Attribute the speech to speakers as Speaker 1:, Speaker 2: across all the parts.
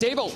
Speaker 1: 這步。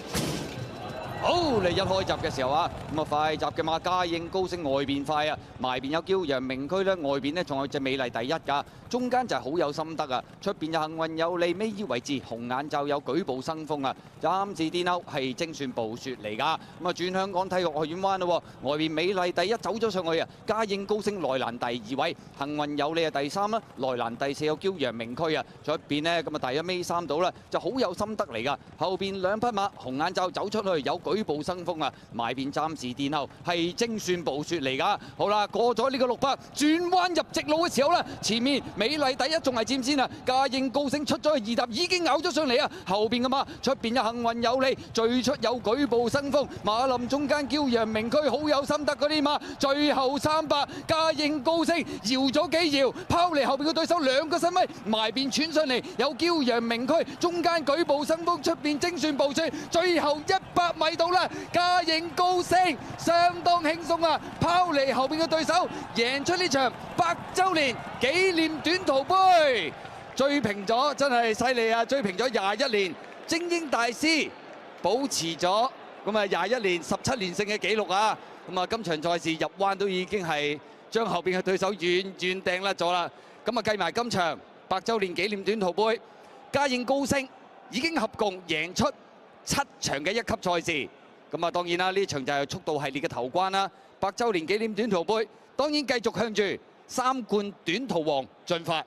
Speaker 1: 好，你一開閘嘅時候啊，咁啊快閘嘅馬嘉應高升外邊快啊，埋邊有驕陽明區咧，外邊咧仲有隻美麗第一㗎，中間就係好有心得啊，出邊有幸運有利尾腰位置，紅眼罩有舉步生風啊，暫時墊歐係精算暴雪嚟㗎，咁啊轉香港體育學院灣咯，外邊美麗第一走咗上去啊，嘉應高升內欄第2位，幸運有利啊第3啦，內欄第4有驕陽明區啊，出邊呢，咁啊第1尾3到啦，就好有心得嚟㗎，後邊2匹馬紅眼罩走出去有舉步生風啊，埋邊暫時墊後係精算暴雪嚟㗎。好啦，過咗呢個600轉彎入直路嘅時候咧，前面美麗第一仲係佔先啊，嘉應高升出咗去2踏已經咬咗上嚟啊，後邊嘅馬出邊有幸運有利，最出有舉步生風，馬林中間驕陽明區好有心得嗰啲馬，最後300嘉應高升搖咗幾搖，拋離後邊嘅對手2個身位，埋邊傳上嚟有驕陽明區，中間舉步生風，出邊精算暴雪，最後100米到啦，嘉應高升相當輕鬆啊，拋離後邊嘅對手，贏出呢場100週年紀念短途杯，追平咗真係犀利啊！追平咗21年精英大師保持咗咁啊21年17連勝嘅紀錄啊！咁啊今場賽事入彎都已經係將後邊嘅對手遠遠掟甩咗啦！咁啊計埋今場100週年紀念短途杯，嘉應高升已經合共贏出7場嘅1級賽事。咁啊，當然啦，呢場就係速度系列嘅頭關啦。100週年紀念短途杯，當然繼續向住3冠短途王進發。